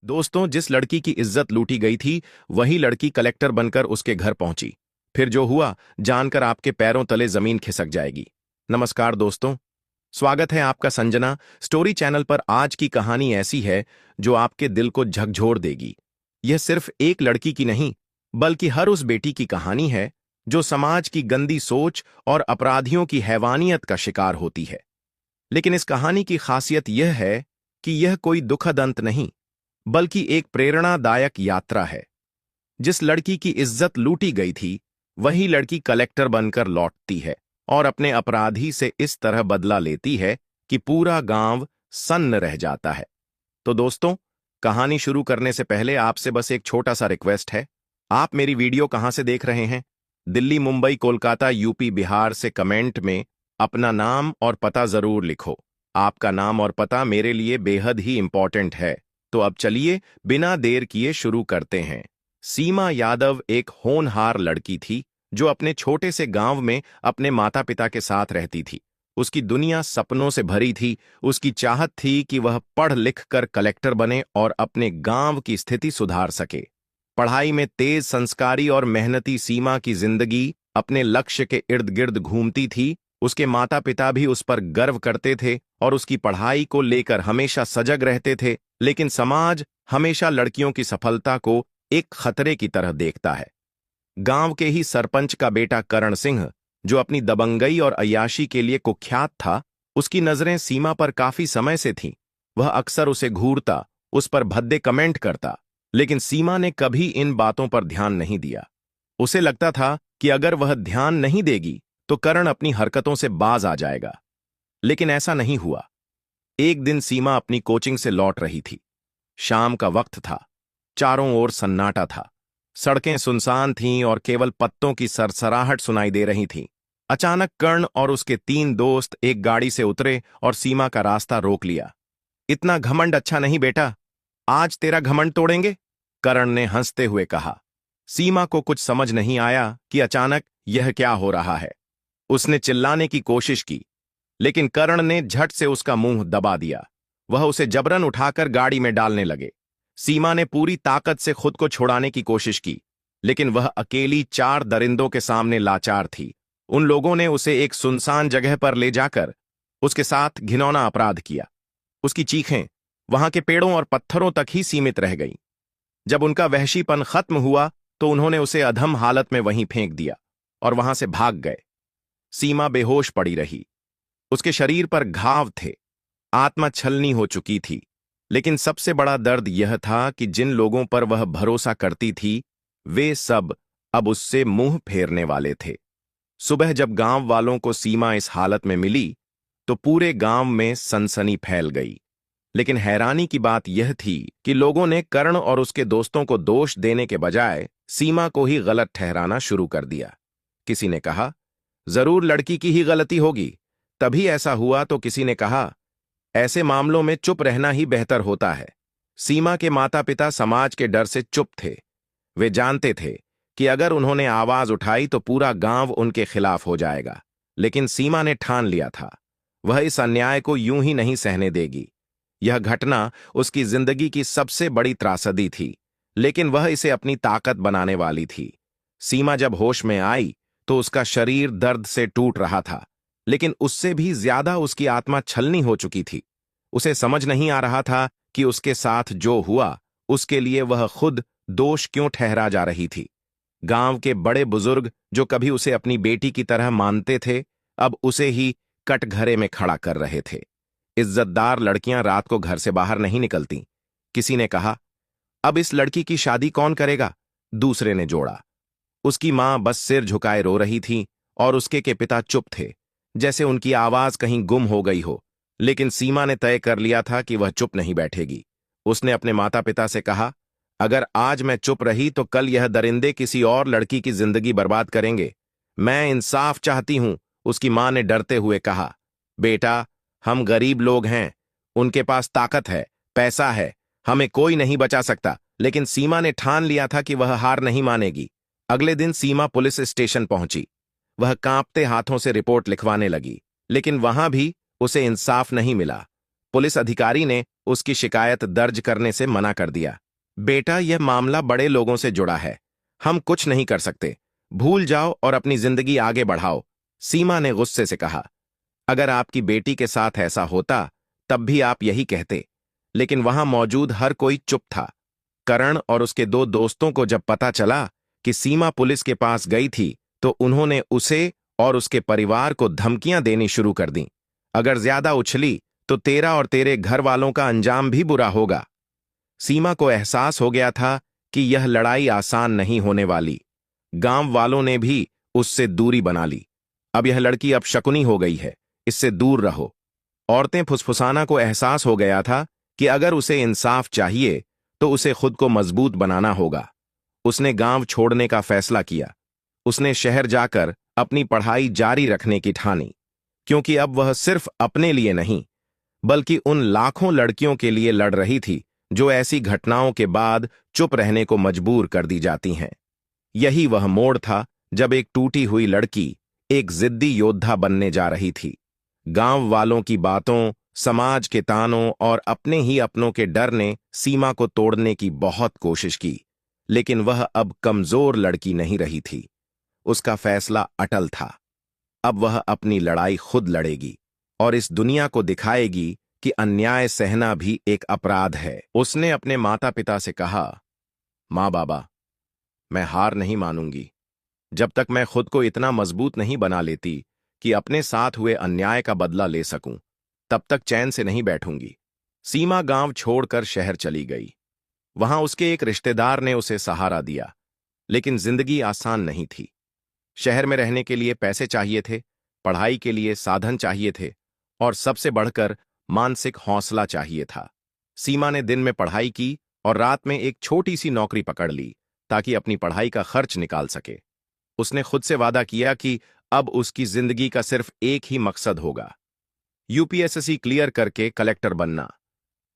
दोस्तों, जिस लड़की की इज्जत लूटी गई थी वही लड़की कलेक्टर बनकर उसके घर पहुंची। फिर जो हुआ जानकर आपके पैरों तले जमीन खिसक जाएगी। नमस्कार दोस्तों, स्वागत है आपका संजना स्टोरी चैनल पर। आज की कहानी ऐसी है जो आपके दिल को झकझोर देगी। यह सिर्फ एक लड़की की नहीं, बल्कि हर उस बेटी की कहानी है जो समाज की गंदी सोच और अपराधियों की हैवानियत का शिकार होती है। लेकिन इस कहानी की खासियत यह है कि यह कोई दुखद अंत नहीं, बल्कि एक प्रेरणादायक यात्रा है। जिस लड़की की इज्जत लूटी गई थी वही लड़की कलेक्टर बनकर लौटती है और अपने अपराधी से इस तरह बदला लेती है कि पूरा गांव सन्न रह जाता है। तो दोस्तों, कहानी शुरू करने से पहले आपसे बस एक छोटा सा रिक्वेस्ट है। आप मेरी वीडियो कहां से देख रहे हैं? दिल्ली, मुंबई, कोलकाता, यूपी, बिहार से कमेंट में अपना नाम और पता जरूर लिखो। आपका नाम और पता मेरे लिए बेहद ही इंपॉर्टेंट है। तो अब चलिए बिना देर किए शुरू करते हैं। सीमा यादव एक होनहार लड़की थी जो अपने छोटे से गांव में अपने माता पिता के साथ रहती थी। उसकी दुनिया सपनों से भरी थी। उसकी चाहत थी कि वह पढ़ लिख कर कलेक्टर बने और अपने गांव की स्थिति सुधार सके। पढ़ाई में तेज, संस्कारी और मेहनती सीमा की जिंदगी अपने लक्ष्य के इर्द गिर्द घूमती थी। उसके माता पिता भी उस पर गर्व करते थे और उसकी पढ़ाई को लेकर हमेशा सजग रहते थे। लेकिन समाज हमेशा लड़कियों की सफलता को एक खतरे की तरह देखता है। गांव के ही सरपंच का बेटा करण सिंह, जो अपनी दबंगई और अय्याशी के लिए कुख्यात था, उसकी नजरें सीमा पर काफी समय से थीं। वह अक्सर उसे घूरता, उस पर भद्दे कमेंट करता, लेकिन सीमा ने कभी इन बातों पर ध्यान नहीं दिया। उसे लगता था कि अगर वह ध्यान नहीं देगी तो करण अपनी हरकतों से बाज आ जाएगा। लेकिन ऐसा नहीं हुआ। एक दिन सीमा अपनी कोचिंग से लौट रही थी। शाम का वक्त था। चारों ओर सन्नाटा था। सड़कें सुनसान थीं और केवल पत्तों की सरसराहट सुनाई दे रही थी। अचानक कर्ण और उसके 3 दोस्त एक गाड़ी से उतरे और सीमा का रास्ता रोक लिया। इतना घमंड अच्छा नहीं बेटा, आज तेरा घमंड तोड़ेंगे, कर्ण ने हंसते हुए कहा। सीमा को कुछ समझ नहीं आया कि अचानक यह क्या हो रहा है। उसने चिल्लाने की कोशिश की, लेकिन कर्ण ने झट से उसका मुंह दबा दिया। वह उसे जबरन उठाकर गाड़ी में डालने लगे। सीमा ने पूरी ताकत से खुद को छुड़ाने की कोशिश की, लेकिन वह अकेली 4 दरिंदों के सामने लाचार थी। उन लोगों ने उसे एक सुनसान जगह पर ले जाकर उसके साथ घिनौना अपराध किया। उसकी चीखें वहां के पेड़ों और पत्थरों तक ही सीमित रह गईं। जब उनका वहशीपन खत्म हुआ तो उन्होंने उसे अधम हालत में वहीं फेंक दिया और वहां से भाग गए। सीमा बेहोश पड़ी रही। उसके शरीर पर घाव थे। आत्मा छलनी हो चुकी थी। लेकिन सबसे बड़ा दर्द यह था कि जिन लोगों पर वह भरोसा करती थी वे सब अब उससे मुंह फेरने वाले थे। सुबह जब गांव वालों को सीमा इस हालत में मिली तो पूरे गांव में सनसनी फैल गई। लेकिन हैरानी की बात यह थी कि लोगों ने कर्ण और उसके दोस्तों को दोष देने के बजाय सीमा को ही गलत ठहराना शुरू कर दिया। किसी ने कहा, जरूर लड़की की ही गलती होगी, तभी ऐसा हुआ। तो किसी ने कहा, ऐसे मामलों में चुप रहना ही बेहतर होता है। सीमा के माता पिता समाज के डर से चुप थे। वे जानते थे कि अगर उन्होंने आवाज उठाई तो पूरा गांव उनके खिलाफ हो जाएगा। लेकिन सीमा ने ठान लिया था, वह इस अन्याय को यूं ही नहीं सहने देगी। यह घटना उसकी जिंदगी की सबसे बड़ी त्रासदी थी, लेकिन वह इसे अपनी ताकत बनाने वाली थी। सीमा जब होश में आई तो उसका शरीर दर्द से टूट रहा था, लेकिन उससे भी ज्यादा उसकी आत्मा छलनी हो चुकी थी। उसे समझ नहीं आ रहा था कि उसके साथ जो हुआ उसके लिए वह खुद दोष क्यों ठहरा जा रही थी। गांव के बड़े बुजुर्ग जो कभी उसे अपनी बेटी की तरह मानते थे, अब उसे ही कटघरे में खड़ा कर रहे थे। इज्जतदार लड़कियां रात को घर से बाहर नहीं निकलती। किसी ने कहा, अब इस लड़की की शादी कौन करेगा? दूसरे ने जोड़ा। उसकी मां बस सिर झुकाए रो रही थी और उसके के पिता चुप थे, जैसे उनकी आवाज कहीं गुम हो गई हो। लेकिन सीमा ने तय कर लिया था कि वह चुप नहीं बैठेगी। उसने अपने माता पिता से कहा, अगर आज मैं चुप रही तो कल यह दरिंदे किसी और लड़की की जिंदगी बर्बाद करेंगे। मैं इंसाफ चाहती हूं, उसकी मां ने डरते हुए कहा। बेटा, हम गरीब लोग हैं, उनके पास ताकत है, पैसा है, हमें कोई नहीं बचा सकता। लेकिन सीमा ने ठान लिया था कि वह हार नहीं मानेगी। अगले दिन सीमा पुलिस स्टेशन पहुंची। वह कांपते हाथों से रिपोर्ट लिखवाने लगी, लेकिन वहां भी उसे इंसाफ नहीं मिला। पुलिस अधिकारी ने उसकी शिकायत दर्ज करने से मना कर दिया। बेटा, यह मामला बड़े लोगों से जुड़ा है, हम कुछ नहीं कर सकते। भूल जाओ और अपनी जिंदगी आगे बढ़ाओ, सीमा ने गुस्से से कहा। अगर आपकी बेटी के साथ ऐसा होता तब भी आप यही कहते, लेकिन वहां मौजूद हर कोई चुप था। करण और उसके दो दोस्तों को जब पता चला कि सीमा पुलिस के पास गई थी, तो उन्होंने उसे और उसके परिवार को धमकियां देनी शुरू कर दी। अगर ज्यादा उछली तो तेरा और तेरे घर वालों का अंजाम भी बुरा होगा। सीमा को एहसास हो गया था कि यह लड़ाई आसान नहीं होने वाली। गांव वालों ने भी उससे दूरी बना ली। अब यह लड़की अब शकुनी हो गई है, इससे दूर रहो। औरतें फुसफुसाना को एहसास हो गया था कि अगर उसे इंसाफ चाहिए तो उसे खुद को मजबूत बनाना होगा। उसने गांव छोड़ने का फैसला किया। उसने शहर जाकर अपनी पढ़ाई जारी रखने की ठानी, क्योंकि अब वह सिर्फ अपने लिए नहीं, बल्कि उन लाखों लड़कियों के लिए लड़ रही थी जो ऐसी घटनाओं के बाद चुप रहने को मजबूर कर दी जाती हैं। यही वह मोड़ था जब एक टूटी हुई लड़की एक जिद्दी योद्धा बनने जा रही थी। गांव वालों की बातों, समाज के तानों और अपने ही अपनों के डर ने सीमा को तोड़ने की बहुत कोशिश की, लेकिन वह अब कमजोर लड़की नहीं रही थी। उसका फैसला अटल था। अब वह अपनी लड़ाई खुद लड़ेगी और इस दुनिया को दिखाएगी कि अन्याय सहना भी एक अपराध है। उसने अपने माता पिता से कहा, माँ बाबा, मैं हार नहीं मानूंगी। जब तक मैं खुद को इतना मजबूत नहीं बना लेती कि अपने साथ हुए अन्याय का बदला ले सकूं, तब तक चैन से नहीं बैठूंगी। सीमा गांव छोड़कर शहर चली गई। वहां उसके एक रिश्तेदार ने उसे सहारा दिया, लेकिन जिंदगी आसान नहीं थी। शहर में रहने के लिए पैसे चाहिए थे, पढ़ाई के लिए साधन चाहिए थे, और सबसे बढ़कर मानसिक हौसला चाहिए था। सीमा ने दिन में पढ़ाई की और रात में एक छोटी सी नौकरी पकड़ ली ताकि अपनी पढ़ाई का खर्च निकाल सके। उसने खुद से वादा किया कि अब उसकी जिंदगी का सिर्फ एक ही मकसद होगा, यूपीएससी क्लियर करके कलेक्टर बनना।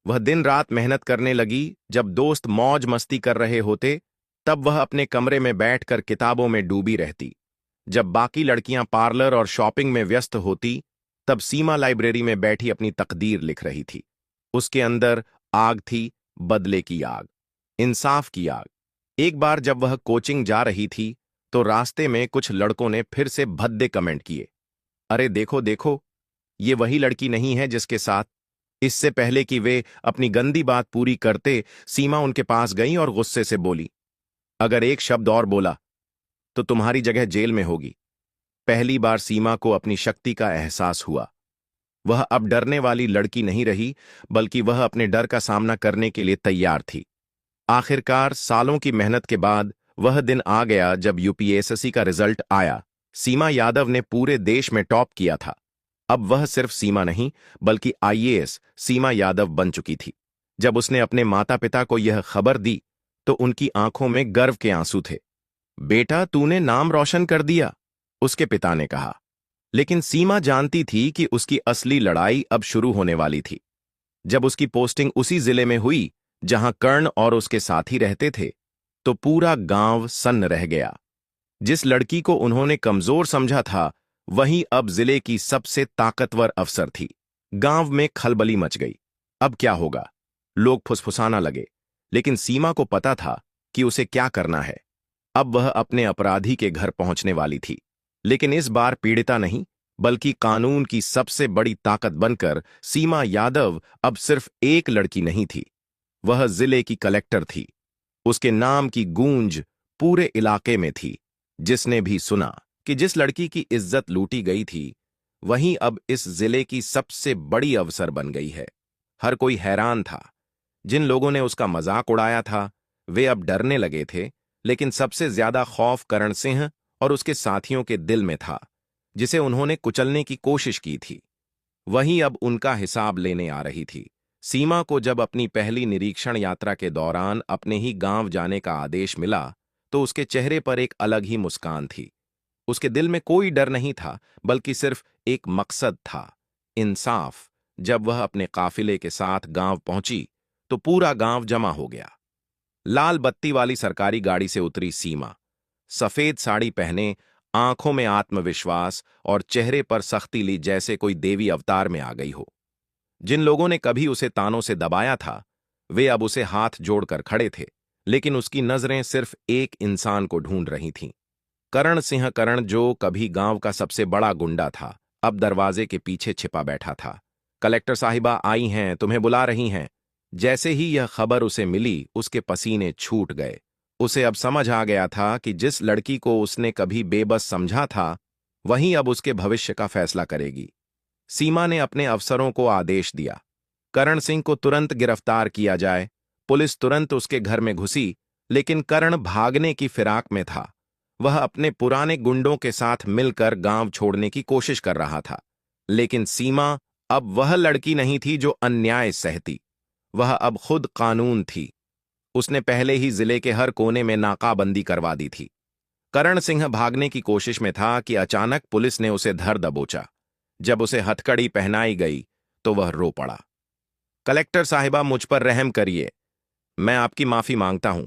वह दिन रात मेहनत करने लगी। जब दोस्त मौज मस्ती कर रहे होते, तब वह अपने कमरे में बैठकर किताबों में डूबी रहती। जब बाकी लड़कियां पार्लर और शॉपिंग में व्यस्त होती, तब सीमा लाइब्रेरी में बैठी अपनी तकदीर लिख रही थी। उसके अंदर आग थी, बदले की आग, इंसाफ की आग। एक बार जब वह कोचिंग जा रही थी, तो रास्ते में कुछ लड़कों ने फिर से भद्दे कमेंट किए। अरे देखो देखो, ये वही लड़की नहीं है जिसके साथ। इससे पहले कि वे अपनी गंदी बात पूरी करते, सीमा उनके पास गई और गुस्से से बोली, अगर एक शब्द और बोला तो तुम्हारी जगह जेल में होगी। पहली बार सीमा को अपनी शक्ति का एहसास हुआ। वह अब डरने वाली लड़की नहीं रही, बल्कि वह अपने डर का सामना करने के लिए तैयार थी। आखिरकार सालों की मेहनत के बाद वह दिन आ गया जब यूपीएससी का रिजल्ट आया। सीमा यादव ने पूरे देश में टॉप किया था। अब वह सिर्फ सीमा नहीं, बल्कि आईएएस सीमा यादव बन चुकी थी। जब उसने अपने माता पिता को यह खबर दी, तो उनकी आंखों में गर्व के आंसू थे। बेटा, तूने नाम रोशन कर दिया, उसके पिता ने कहा। लेकिन सीमा जानती थी कि उसकी असली लड़ाई अब शुरू होने वाली थी। जब उसकी पोस्टिंग उसी जिले में हुई जहां कर्ण और उसके साथी रहते थे, तो पूरा गांव सन्न रह गया। जिस लड़की को उन्होंने कमजोर समझा था, वही अब जिले की सबसे ताकतवर अफसर थी। गांव में खलबली मच गई। अब क्या होगा? लोग फुसफुसाना लगे, लेकिन सीमा को पता था कि उसे क्या करना है। अब वह अपने अपराधी के घर पहुंचने वाली थी, लेकिन इस बार पीड़िता नहीं, बल्कि कानून की सबसे बड़ी ताकत बनकर। सीमा यादव अब सिर्फ एक लड़की नहीं थी, वह जिले की कलेक्टर थी। उसके नाम की गूंज पूरे इलाके में थी। जिसने भी सुना कि जिस लड़की की इज्जत लूटी गई थी, वहीं अब इस जिले की सबसे बड़ी अफसर बन गई है। हर कोई हैरान था। जिन लोगों ने उसका मजाक उड़ाया था, वे अब डरने लगे थे, लेकिन सबसे ज्यादा खौफ करण सिंह और उसके साथियों के दिल में था, जिसे उन्होंने कुचलने की कोशिश की थी। वही अब उनका हिसाब लेने आ रही थी। सीमा को जब अपनी पहली निरीक्षण यात्रा के दौरान अपने ही गांव जाने का आदेश मिला, तो उसके चेहरे पर एक अलग ही मुस्कान थी। उसके दिल में कोई डर नहीं था, बल्कि सिर्फ एक मकसद था, इंसाफ। जब वह अपने काफिले के साथ गांव पहुंची, तो पूरा गांव जमा हो गया। लाल बत्ती वाली सरकारी गाड़ी से उतरी सीमा, सफेद साड़ी पहने, आंखों में आत्मविश्वास और चेहरे पर सख्ती ली, जैसे कोई देवी अवतार में आ गई हो। जिन लोगों ने कभी उसे तानों से दबाया था वे अब उसे हाथ जोड़कर खड़े थे, लेकिन उसकी नजरें सिर्फ एक इंसान को ढूंढ रही थीं। करण सिंह करण, जो कभी गांव का सबसे बड़ा गुंडा था, अब दरवाजे के पीछे छिपा बैठा था। कलेक्टर साहिबा आई हैं, तुम्हें बुला रही हैं। जैसे ही यह खबर उसे मिली उसके पसीने छूट गए। उसे अब समझ आ गया था कि जिस लड़की को उसने कभी बेबस समझा था वही अब उसके भविष्य का फैसला करेगी। सीमा ने अपने अफसरों को आदेश दिया, करण सिंह को तुरंत गिरफ्तार किया जाए। पुलिस तुरंत उसके घर में घुसी, लेकिन करण भागने की फिराक में था। वह अपने पुराने गुंडों के साथ मिलकर गांव छोड़ने की कोशिश कर रहा था। लेकिन सीमा अब वह लड़की नहीं थी जो अन्याय सहती। वह अब खुद कानून थी। उसने पहले ही जिले के हर कोने में नाकाबंदी करवा दी थी। करण सिंह भागने की कोशिश में था कि अचानक पुलिस ने उसे धर दबोचा। जब उसे हथकड़ी पहनाई गई तो वह रो पड़ा। कलेक्टर साहिबा, मुझ पर रहम करिए, मैं आपकी माफी मांगता हूं।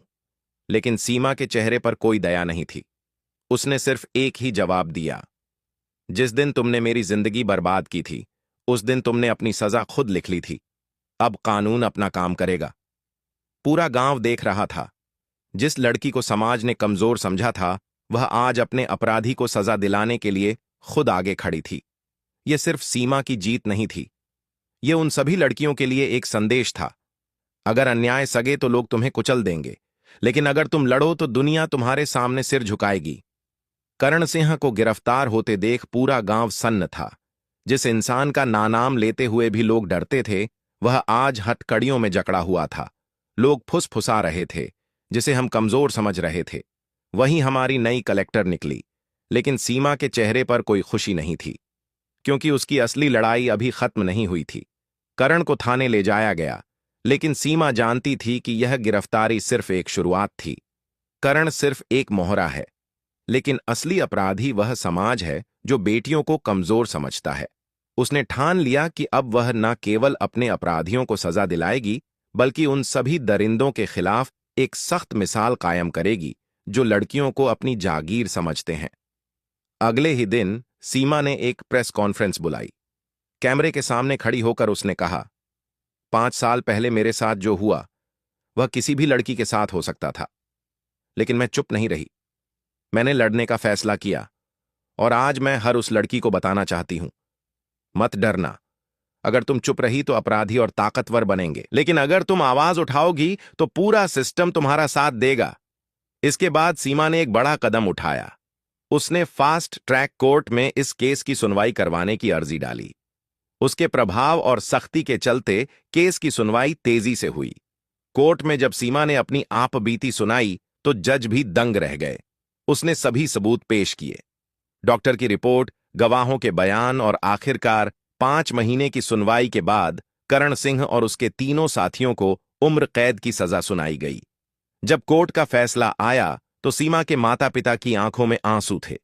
लेकिन सीमा के चेहरे पर कोई दया नहीं थी। उसने सिर्फ एक ही जवाब दिया, जिस दिन तुमने मेरी जिंदगी बर्बाद की थी उस दिन तुमने अपनी सजा खुद लिख ली थी। अब कानून अपना काम करेगा। पूरा गांव देख रहा था। जिस लड़की को समाज ने कमजोर समझा था वह आज अपने अपराधी को सजा दिलाने के लिए खुद आगे खड़ी थी। यह सिर्फ सीमा की जीत नहीं थी, यह उन सभी लड़कियों के लिए एक संदेश था। अगर अन्याय सगे तो लोग तुम्हें कुचल देंगे, लेकिन अगर तुम लड़ो तो दुनिया तुम्हारे सामने सिर झुकाएगी। करण सिंह को गिरफ्तार होते देख पूरा गांव सन्न था। जिस इंसान का नाम लेते हुए भी लोग डरते थे वह आज हथकड़ियों में जकड़ा हुआ था। लोग फुसफुसा रहे थे, जिसे हम कमजोर समझ रहे थे। वहीं हमारी नई कलेक्टर निकली, लेकिन सीमा के चेहरे पर कोई खुशी नहीं थी, क्योंकि उसकी असली लड़ाई अभी खत्म नहीं हुई थी। करण को थाने ले जाया गया, लेकिन सीमा जानती थी कि यह गिरफ्तारी सिर्फ एक शुरुआत थी। करण सिर्फ एक मोहरा है, लेकिन असली अपराधी वह समाज है जो बेटियों को कमजोर समझता है। उसने ठान लिया कि अब वह न केवल अपने अपराधियों को सजा दिलाएगी, बल्कि उन सभी दरिंदों के खिलाफ एक सख्त मिसाल कायम करेगी जो लड़कियों को अपनी जागीर समझते हैं। अगले ही दिन सीमा ने एक प्रेस कॉन्फ्रेंस बुलाई। कैमरे के सामने खड़ी होकर उसने कहा, 5 साल पहले मेरे साथ जो हुआ वह किसी भी लड़की के साथ हो सकता था, लेकिन मैं चुप नहीं रही। मैंने लड़ने का फैसला किया और आज मैं हर उस लड़की को बताना चाहती हूं, मत डरना। अगर तुम चुप रही तो अपराधी और ताकतवर बनेंगे, लेकिन अगर तुम आवाज उठाओगी तो पूरा सिस्टम तुम्हारा साथ देगा। इसके बाद सीमा ने एक बड़ा कदम उठाया। उसने फास्ट ट्रैक कोर्ट में इस केस की सुनवाई करवाने की अर्जी डाली। उसके प्रभाव और सख्ती के चलते केस की सुनवाई तेजी से हुई। कोर्ट में जब सीमा ने अपनी आप बीती सुनाई तो जज भी दंग रह गए। उसने सभी सबूत पेश किए, डॉक्टर की रिपोर्ट, गवाहों के बयान, और आखिरकार 5 महीने की सुनवाई के बाद करण सिंह और उसके तीनों साथियों को उम्र कैद की सजा सुनाई गई। जब कोर्ट का फैसला आया तो सीमा के माता पिता की आंखों में आंसू थे।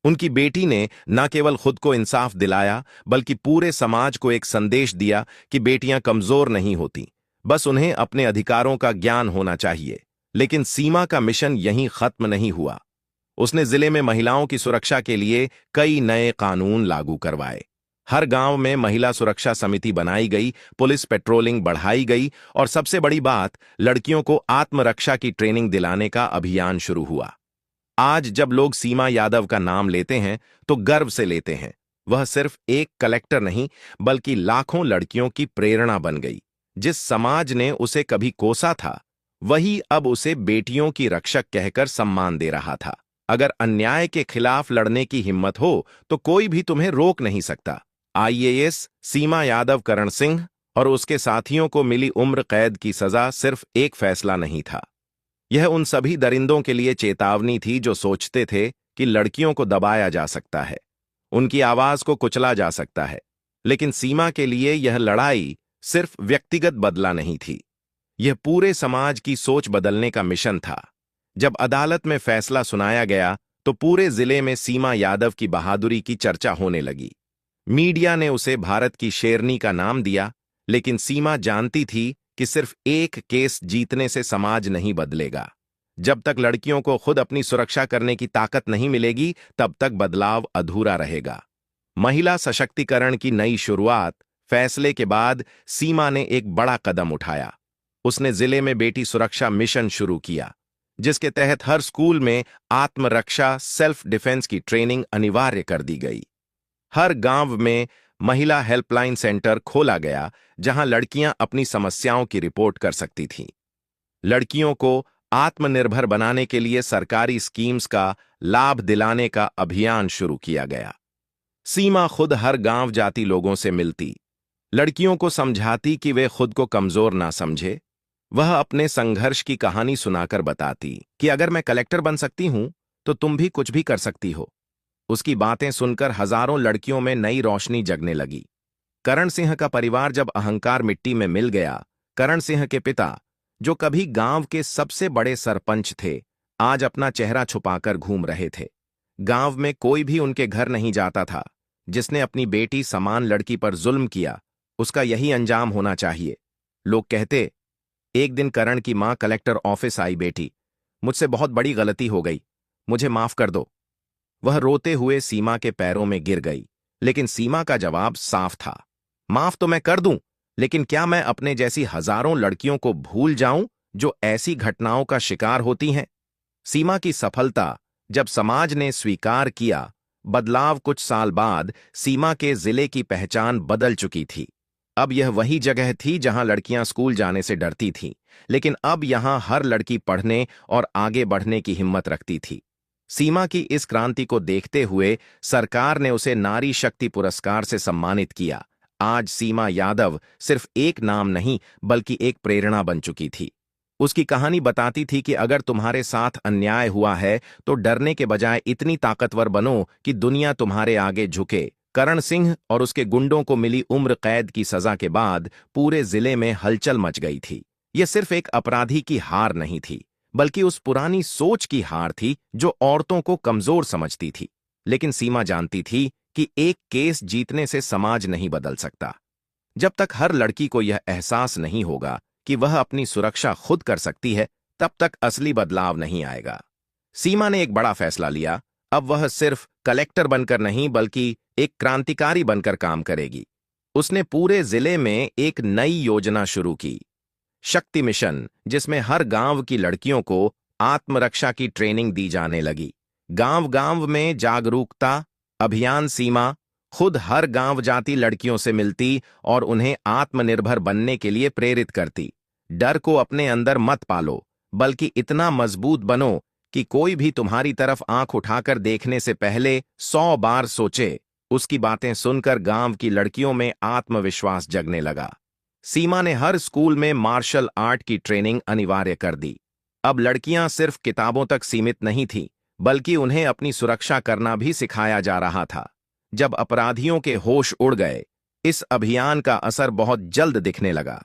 उनकी बेटी ने न केवल खुद को इंसाफ दिलाया, बल्कि पूरे समाज को एक संदेश दिया कि बेटियां कमजोर नहीं होती, बस उन्हें अपने अधिकारों का ज्ञान होना चाहिए। लेकिन सीमा का मिशन यहीं खत्म नहीं हुआ। उसने जिले में महिलाओं की सुरक्षा के लिए कई नए कानून लागू करवाए। हर गांव में महिला सुरक्षा समिति बनाई गई, पुलिस पेट्रोलिंग बढ़ाई गई, और सबसे बड़ी बात, लड़कियों को आत्मरक्षा की ट्रेनिंग दिलाने का अभियान शुरू हुआ। आज जब लोग सीमा यादव का नाम लेते हैं तो गर्व से लेते हैं। वह सिर्फ एक कलेक्टर नहीं, बल्कि लाखों लड़कियों की प्रेरणा बन गई। जिस समाज ने उसे कभी कोसा था वही अब उसे बेटियों की रक्षक कहकर सम्मान दे रहा था। अगर अन्याय के खिलाफ लड़ने की हिम्मत हो तो कोई भी तुम्हें रोक नहीं सकता। आईएएस सीमा यादव करण सिंह और उसके साथियों को मिली उम्र कैद की सजा सिर्फ एक फैसला नहीं था। यह उन सभी दरिंदों के लिए चेतावनी थी जो सोचते थे कि लड़कियों को दबाया जा सकता है, उनकी आवाज को कुचला जा सकता है। लेकिन सीमा के लिए यह लड़ाई सिर्फ व्यक्तिगत बदला नहीं थी, यह पूरे समाज की सोच बदलने का मिशन था। जब अदालत में फैसला सुनाया गया तो पूरे जिले में सीमा यादव की बहादुरी की चर्चा होने लगी। मीडिया ने उसे भारत की शेरनी का नाम दिया, लेकिन सीमा जानती थी कि सिर्फ एक केस जीतने से समाज नहीं बदलेगा। जब तक लड़कियों को खुद अपनी सुरक्षा करने की ताकत नहीं मिलेगी, तब तक बदलाव अधूरा रहेगा। महिला सशक्तिकरण की नई शुरुआत फैसले के बाद सीमा ने एक बड़ा कदम उठाया। उसने जिले में बेटी सुरक्षा मिशन शुरू किया, जिसके तहत हर स्कूल में आत्मरक्षा सेल्फ डिफेंस की ट्रेनिंग अनिवार्य कर दी गई। हर गांव में महिला हेल्पलाइन सेंटर खोला गया, जहां लड़कियां अपनी समस्याओं की रिपोर्ट कर सकती थीं। लड़कियों को आत्मनिर्भर बनाने के लिए सरकारी स्कीम्स का लाभ दिलाने का अभियान शुरू किया गया। सीमा खुद हर गांव जाती लोगों से मिलती, लड़कियों को समझाती कि वे खुद को कमजोर ना समझे। वह अपने संघर्ष की कहानी सुनाकर बताती कि अगर मैं कलेक्टर बन सकती हूं तो तुम भी कुछ भी कर सकती हो। उसकी बातें सुनकर हजारों लड़कियों में नई रोशनी जगने लगी। करण सिंह का परिवार जब अहंकार मिट्टी में मिल गया, करण सिंह के पिता, जो कभी गांव के सबसे बड़े सरपंच थे, आज अपना चेहरा छुपाकर घूम रहे थे। गांव में कोई भी उनके घर नहीं जाता था। जिसने अपनी बेटी समान लड़की पर जुल्म किया, उसका यही अंजाम होना चाहिए। लोग कहते, एक दिन करण की मां कलेक्टर ऑफिस आई, बेटी, मुझसे बहुत बड़ी गलती हो गई, मुझे माफ कर दो। वह रोते हुए सीमा के पैरों में गिर गई, लेकिन सीमा का जवाब साफ था, माफ तो मैं कर दूं, लेकिन क्या मैं अपने जैसी हजारों लड़कियों को भूल जाऊं जो ऐसी घटनाओं का शिकार होती हैं? सीमा की सफलता जब समाज ने स्वीकार किया, बदलाव कुछ साल बाद सीमा के जिले की पहचान बदल चुकी थी। अब यह वही जगह थी जहां लड़कियां स्कूल जाने से डरती थीं, लेकिन अब यहां हर लड़की पढ़ने और आगे बढ़ने की हिम्मत रखती थी। सीमा की इस क्रांति को देखते हुए सरकार ने उसे नारी शक्ति पुरस्कार से सम्मानित किया। आज सीमा यादव सिर्फ एक नाम नहीं, बल्कि एक प्रेरणा बन चुकी थी। उसकी कहानी बताती थी कि अगर तुम्हारे साथ अन्याय हुआ है तो डरने के बजाय इतनी ताकतवर बनो कि दुनिया तुम्हारे आगे झुके। करण सिंह और उसके गुंडों को मिली उम्र कैद की सजा के बाद पूरे जिले में हलचल मच गई थी। यह सिर्फ एक अपराधी की हार नहीं थी, बल्कि उस पुरानी सोच की हार थी जो औरतों को कमजोर समझती थी। लेकिन सीमा जानती थी कि एक केस जीतने से समाज नहीं बदल सकता। जब तक हर लड़की को यह एहसास नहीं होगा कि वह अपनी सुरक्षा खुद कर सकती है, तब तक असली बदलाव नहीं आएगा। सीमा ने एक बड़ा फैसला लिया। अब वह सिर्फ कलेक्टर बनकर नहीं, बल्कि एक क्रांतिकारी बनकर काम करेगी। उसने पूरे जिले में एक नई योजना शुरू की, शक्ति मिशन, जिसमें हर गांव की लड़कियों को आत्मरक्षा की ट्रेनिंग दी जाने लगी। गांव गांव में जागरूकता अभियान। सीमा खुद हर गांव जाती लड़कियों से मिलती और उन्हें आत्मनिर्भर बनने के लिए प्रेरित करती। डर को अपने अंदर मत पालो, बल्कि इतना मजबूत बनो कि कोई भी तुम्हारी तरफ आंख उठाकर देखने से पहले 100 बार सोचे। उसकी बातें सुनकर गांव की लड़कियों में आत्मविश्वास जगने लगा। सीमा ने हर स्कूल में मार्शल आर्ट की ट्रेनिंग अनिवार्य कर दी। अब लड़कियां सिर्फ किताबों तक सीमित नहीं थीं, बल्कि उन्हें अपनी सुरक्षा करना भी सिखाया जा रहा था। जब अपराधियों के होश उड़ गए, इस अभियान का असर बहुत जल्द दिखने लगा।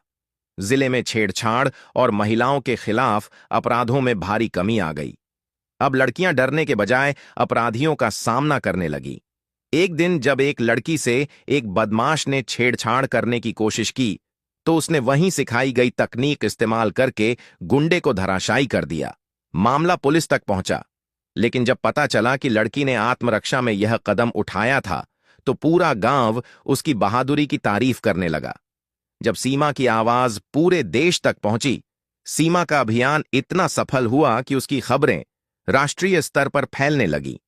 जिले में छेड़छाड़ और महिलाओं के खिलाफ अपराधों में भारी कमी आ गई। अब लड़कियां डरने के बजाय अपराधियों का सामना करने लगी। एक दिन जब एक लड़की से एक बदमाश ने छेड़छाड़ करने की कोशिश की, तो उसने वहीं सिखाई गई तकनीक इस्तेमाल करके गुंडे को धराशायी कर दिया। मामला पुलिस तक पहुंचा, लेकिन जब पता चला कि लड़की ने आत्मरक्षा में यह कदम उठाया था, तो पूरा गांव उसकी बहादुरी की तारीफ करने लगा। जब सीमा की आवाज पूरे देश तक पहुंची, सीमा का अभियान इतना सफल हुआ कि उसकी खबरें राष्ट्रीय स्तर पर फैलने लगी।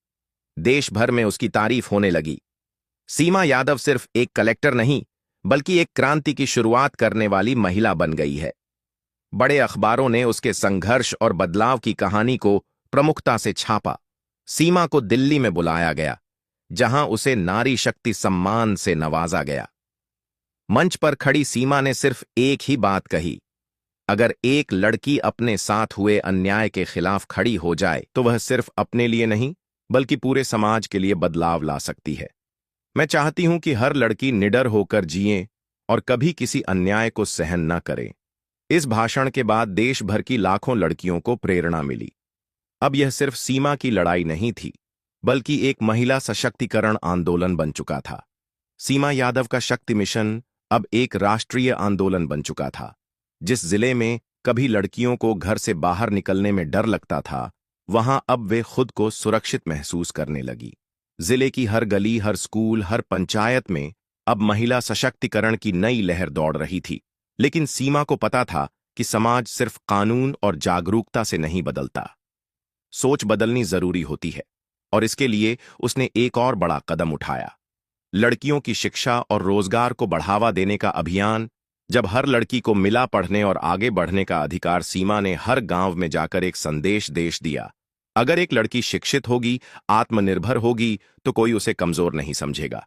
देश भर में उसकी तारीफ होने लगी। सीमा यादव सिर्फ एक कलेक्टर नहीं, बल्कि एक क्रांति की शुरुआत करने वाली महिला बन गई है। बड़े अखबारों ने उसके संघर्ष और बदलाव की कहानी को प्रमुखता से छापा। सीमा को दिल्ली में बुलाया गया, जहां उसे नारी शक्ति सम्मान से नवाजा गया। मंच पर खड़ी सीमा ने सिर्फ एक ही बात कही, अगर एक लड़की अपने साथ हुए अन्याय के खिलाफ खड़ी हो जाए तो वह सिर्फ अपने लिए नहीं, बल्कि पूरे समाज के लिए बदलाव ला सकती है। मैं चाहती हूं कि हर लड़की निडर होकर जिए और कभी किसी अन्याय को सहन न करे। इस भाषण के बाद देश भर की लाखों लड़कियों को प्रेरणा मिली। अब यह सिर्फ सीमा की लड़ाई नहीं थी, बल्कि एक महिला सशक्तिकरण आंदोलन बन चुका था। सीमा यादव का शक्ति मिशन अब एक राष्ट्रीय आंदोलन बन चुका था। जिस जिले में कभी लड़कियों को घर से बाहर निकलने में डर लगता था, वहां अब वे खुद को सुरक्षित महसूस करने लगी। जिले की हर गली, हर स्कूल, हर पंचायत में अब महिला सशक्तिकरण की नई लहर दौड़ रही थी, लेकिन सीमा को पता था कि समाज सिर्फ कानून और जागरूकता से नहीं बदलता। सोच बदलनी जरूरी होती है, और इसके लिए उसने एक और बड़ा कदम उठाया। लड़कियों की शिक्षा और रोजगार को बढ़ावा देने का अभियान। जब हर लड़की को मिला पढ़ने और आगे बढ़ने का अधिकार, सीमा ने हर गांव में जाकर एक संदेश देश दिया। अगर एक लड़की शिक्षित होगी, आत्मनिर्भर होगी, तो कोई उसे कमजोर नहीं समझेगा।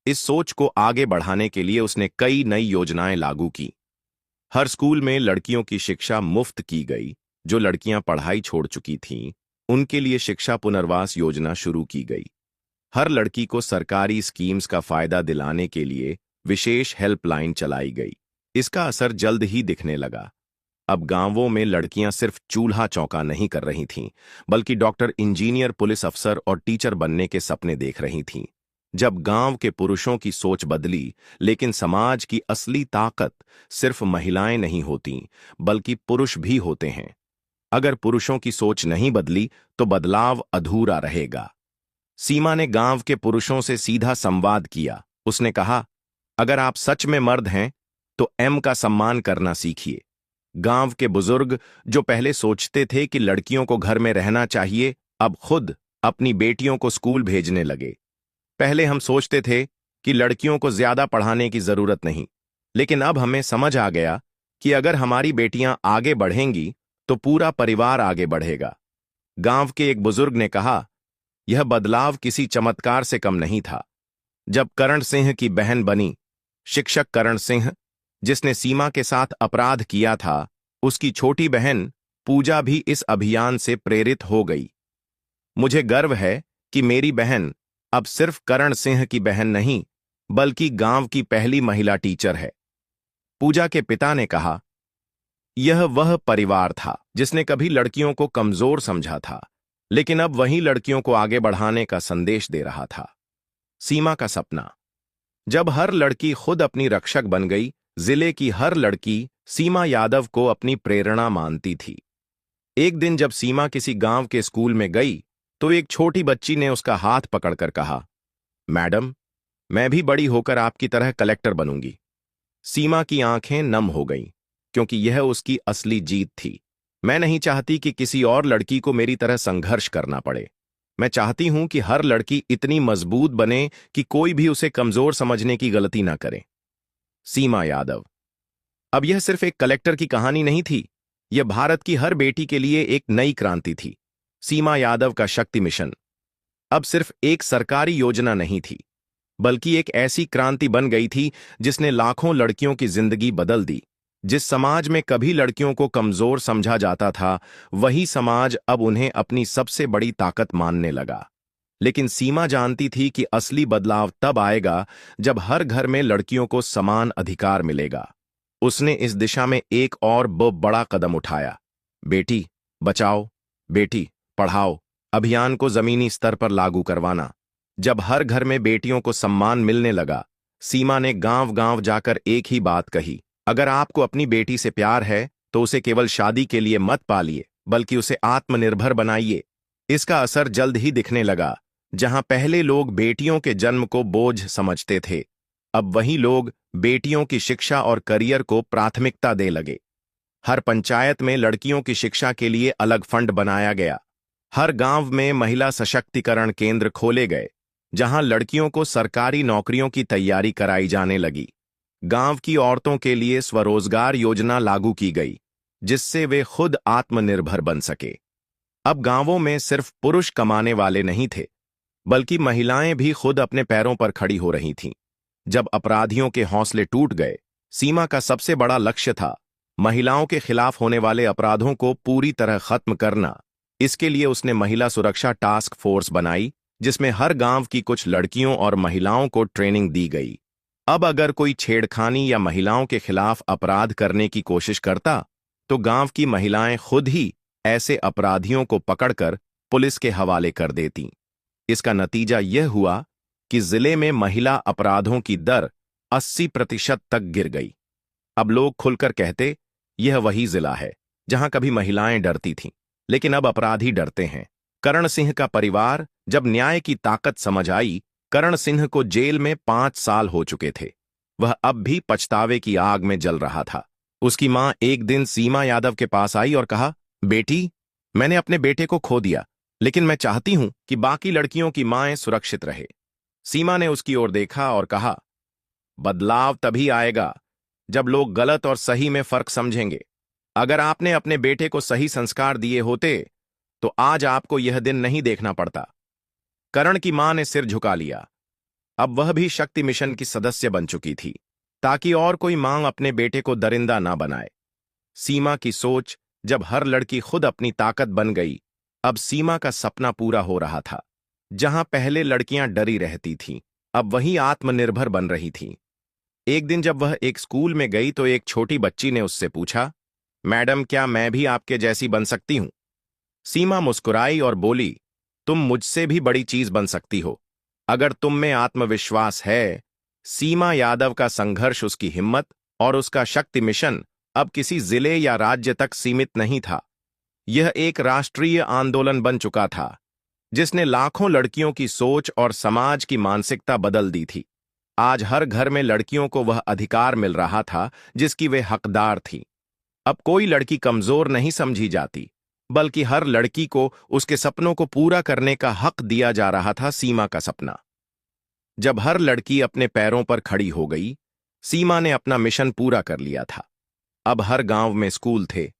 इस सोच को आगे बढ़ाने के लिए उसने कई नई योजनाएं लागू की। हर स्कूल में लड़कियों की शिक्षा मुफ्त की गई। जो लड़कियां पढ़ाई छोड़ चुकी थीं, उनके लिए शिक्षा पुनर्वास योजना शुरू की गई। हर लड़की को सरकारी स्कीम्स का फायदा दिलाने के लिए विशेष हेल्पलाइन चलाई गई। इसका असर जल्द ही दिखने लगा। अब गांवों में लड़कियां सिर्फ चूल्हा चौका नहीं कर रही थीं, बल्कि डॉक्टर, इंजीनियर, पुलिस अफसर और टीचर बनने के सपने देख रही थीं। जब गांव के पुरुषों की सोच बदली, लेकिन समाज की असली ताकत सिर्फ महिलाएं नहीं होती, बल्कि पुरुष भी होते हैं। अगर पुरुषों की सोच नहीं बदली, तो बदलाव अधूरा रहेगा। सीमा ने गांव के पुरुषों से सीधा संवाद किया। उसने कहा, अगर आप सच में मर्द हैं, तो एम का सम्मान करना सीखिए। गांव के बुजुर्ग, जो पहले सोचते थे कि लड़कियों को घर में रहना चाहिए, अब खुद अपनी बेटियों को स्कूल भेजने लगे। पहले हम सोचते थे कि लड़कियों को ज्यादा पढ़ाने की जरूरत नहीं, लेकिन अब हमें समझ आ गया कि अगर हमारी बेटियां आगे बढ़ेंगी, तो पूरा परिवार आगे बढ़ेगा। गांव के एक बुजुर्ग ने कहा, यह बदलाव किसी चमत्कार से कम नहीं था। जब करण सिंह की बहन बनी, शिक्षक करण सिंह, जिसने सीमा के साथ अपराध किया था, उसकी छोटी बहन पूजा भी इस अभियान से प्रेरित हो गई। मुझे गर्व है कि मेरी बहन अब सिर्फ करण सिंह की बहन नहीं, बल्कि गांव की पहली महिला टीचर है। पूजा के पिता ने कहा, यह वह परिवार था जिसने कभी लड़कियों को कमजोर समझा था, लेकिन अब वही लड़कियों को आगे बढ़ाने का संदेश दे रहा था। सीमा का सपना। जब हर लड़की खुद अपनी रक्षक बन गई, जिले की हर लड़की सीमा यादव को अपनी प्रेरणा मानती थी। एक दिन जब सीमा किसी गांव के स्कूल में गई, तो एक छोटी बच्ची ने उसका हाथ पकड़कर कहा, मैडम, मैं भी बड़ी होकर आपकी तरह कलेक्टर बनूंगी। सीमा की आंखें नम हो गईं, क्योंकि यह उसकी असली जीत थी। मैं नहीं चाहती कि किसी और लड़की को मेरी तरह संघर्ष करना पड़े। मैं चाहती हूं कि हर लड़की इतनी मजबूत बने कि कोई भी उसे कमजोर समझने की गलती ना करे। सीमा यादव। अब यह सिर्फ एक कलेक्टर की कहानी नहीं थी, यह भारत की हर बेटी के लिए एक नई क्रांति थी। सीमा यादव का शक्ति मिशन अब सिर्फ एक सरकारी योजना नहीं थी, बल्कि एक ऐसी क्रांति बन गई थी जिसने लाखों लड़कियों की जिंदगी बदल दी। जिस समाज में कभी लड़कियों को कमजोर समझा जाता था, वही समाज अब उन्हें अपनी सबसे बड़ी ताकत मानने लगा। लेकिन सीमा जानती थी कि असली बदलाव तब आएगा जब हर घर में लड़कियों को समान अधिकार मिलेगा। उसने इस दिशा में एक और बड़ा कदम उठाया। बेटी बचाओ, बेटी पढ़ाओ अभियान को जमीनी स्तर पर लागू करवाना। जब हर घर में बेटियों को सम्मान मिलने लगा, सीमा ने गांव-गांव जाकर एक ही बात कही, अगर आपको अपनी बेटी से प्यार है, तो उसे केवल शादी के लिए मत पालिए, बल्कि उसे आत्मनिर्भर बनाइए। इसका असर जल्द ही दिखने लगा। जहां पहले लोग बेटियों के जन्म को बोझ समझते थे, अब वही लोग बेटियों की शिक्षा और करियर को प्राथमिकता दे लगे। हर पंचायत में लड़कियों की शिक्षा के लिए अलग फंड बनाया गया। हर गांव में महिला सशक्तिकरण केंद्र खोले गए, जहां लड़कियों को सरकारी नौकरियों की तैयारी कराई जाने लगी। गांव की औरतों के लिए स्वरोजगार योजना लागू की गई, जिससे वे खुद आत्मनिर्भर बन सके। अब गांवों में सिर्फ पुरुष कमाने वाले नहीं थे, बल्कि महिलाएं भी खुद अपने पैरों पर खड़ी हो रही थीं। जब अपराधियों के हौसले टूट गए, सीमा का सबसे बड़ा लक्ष्य था महिलाओं के खिलाफ होने वाले अपराधों को पूरी तरह खत्म करना। इसके लिए उसने महिला सुरक्षा टास्क फोर्स बनाई, जिसमें हर गांव की कुछ लड़कियों और महिलाओं को ट्रेनिंग दी गई। अब अगर कोई छेड़खानी या महिलाओं के खिलाफ अपराध करने की कोशिश करता, तो गांव की महिलाएं खुद ही ऐसे अपराधियों को पकड़कर पुलिस के हवाले कर देतीं। इसका नतीजा यह हुआ कि जिले में महिला अपराधों की दर 80% तक गिर गई। अब लोग खुलकर कहते, यह वही जिला है जहां कभी महिलाएं डरती थीं, लेकिन अब अपराधी डरते हैं। करण सिंह का परिवार जब न्याय की ताकत समझ आई, करण सिंह को जेल में 5 साल हो चुके थे। वह अब भी पछतावे की आग में जल रहा था। उसकी मां एक दिन सीमा यादव के पास आई और कहा, बेटी, मैंने अपने बेटे को खो दिया, लेकिन मैं चाहती हूं कि बाकी लड़कियों की माएं सुरक्षित रहे। सीमा ने उसकी ओर देखा और कहा, बदलाव तभी आएगा जब लोग गलत और सही में फर्क समझेंगे। अगर आपने अपने बेटे को सही संस्कार दिए होते तो आज आपको यह दिन नहीं देखना पड़ता। करण की मां ने सिर झुका लिया। अब वह भी शक्ति मिशन की सदस्य बन चुकी थी, ताकि और कोई मां अपने बेटे को दरिंदा ना बनाए। सीमा की सोच, जब हर लड़की खुद अपनी ताकत बन गई, अब सीमा का सपना पूरा हो रहा था। जहां पहले लड़कियां डरी रहती थीं, अब वही आत्मनिर्भर बन रही थीं। एक दिन जब वह एक स्कूल में गई तो एक छोटी बच्ची ने उससे पूछा, मैडम, क्या मैं भी आपके जैसी बन सकती हूं? सीमा मुस्कुराई और बोली, तुम मुझसे भी बड़ी चीज बन सकती हो, अगर तुम में आत्मविश्वास है। सीमा यादव का संघर्ष, उसकी हिम्मत और उसका शक्ति मिशन अब किसी जिले या राज्य तक सीमित नहीं था। यह एक राष्ट्रीय आंदोलन बन चुका था, जिसने लाखों लड़कियों की सोच और समाज की मानसिकता बदल दी थी। आज हर घर में लड़कियों को वह अधिकार मिल रहा था जिसकी वे हकदार थीं। अब कोई लड़की कमजोर नहीं समझी जाती, बल्कि हर लड़की को उसके सपनों को पूरा करने का हक दिया जा रहा था। सीमा का सपना। जब हर लड़की अपने पैरों पर खड़ी हो गई, सीमा ने अपना मिशन पूरा कर लिया था। अब हर गांव में स्कूल थे,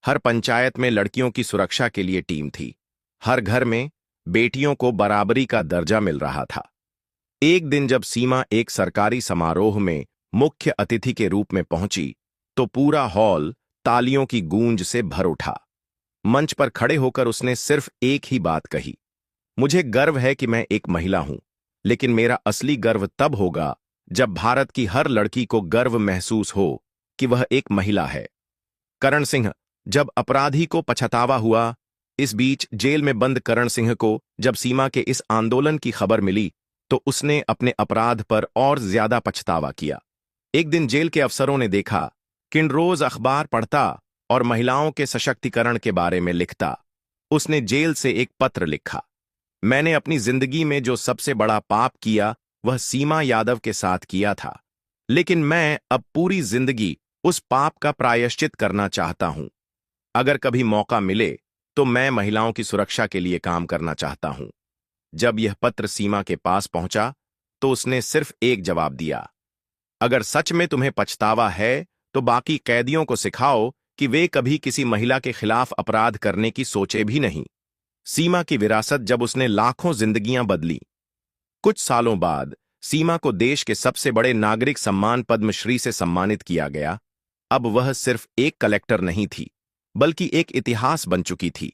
हर पंचायत में लड़कियों की सुरक्षा के लिए टीम थी, हर घर में बेटियों को बराबरी का दर्जा मिल रहा था। एक दिन जब सीमा एक सरकारी समारोह में मुख्य अतिथि के रूप में पहुंची, तो पूरा हॉल तालियों की गूंज से भर उठा। मंच पर खड़े होकर उसने सिर्फ एक ही बात कही, मुझे गर्व है कि मैं एक महिला हूं, लेकिन मेरा असली गर्व तब होगा जब भारत की हर लड़की को गर्व महसूस हो कि वह एक महिला है। करण सिंह, जब अपराधी को पछतावा हुआ। इस बीच जेल में बंद करण सिंह को जब सीमा के इस आंदोलन की खबर मिली, तो उसने अपने अपराध पर और ज्यादा पछतावा किया। एक दिन जेल के अफसरों ने देखा कि रोज अखबार पढ़ता और महिलाओं के सशक्तिकरण के बारे में लिखता। उसने जेल से एक पत्र लिखा, मैंने अपनी जिंदगी में जो सबसे बड़ा पाप किया वह सीमा यादव के साथ किया था, लेकिन मैं अब पूरी जिंदगी उस पाप का प्रायश्चित करना चाहता हूं। अगर कभी मौका मिले तो मैं महिलाओं की सुरक्षा के लिए काम करना चाहता हूं। जब यह पत्र सीमा के पास पहुंचा तो उसने सिर्फ एक जवाब दिया, अगर सच में तुम्हें पछतावा है तो बाकी कैदियों को सिखाओ कि वे कभी किसी महिला के खिलाफ अपराध करने की सोचे भी नहीं। सीमा की विरासत, जब उसने लाखों जिंदगियां बदली। कुछ सालों बाद सीमा को देश के सबसे बड़े नागरिक सम्मान पद्मश्री से सम्मानित किया गया। अब वह सिर्फ एक कलेक्टर नहीं थी, बल्कि एक इतिहास बन चुकी थी,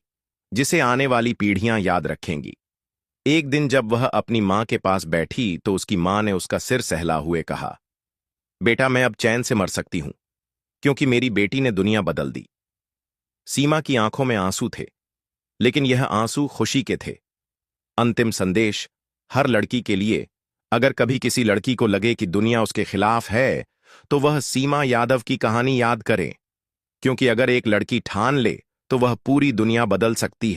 जिसे आने वाली पीढ़ियां याद रखेंगी। एक दिन जब वह अपनी मां के पास बैठी तो उसकी मां ने उसका सिर सहला हुए कहा, बेटा, मैं अब चैन से मर सकती हूं, क्योंकि मेरी बेटी ने दुनिया बदल दी। सीमा की आंखों में आंसू थे, लेकिन यह आंसू खुशी के थे। अंतिम संदेश हर लड़की के लिए, अगर कभी किसी लड़की को लगे कि दुनिया उसके खिलाफ है, तो वह सीमा यादव की कहानी याद करे, क्योंकि अगर एक लड़की ठान ले तो वह पूरी दुनिया बदल सकती है।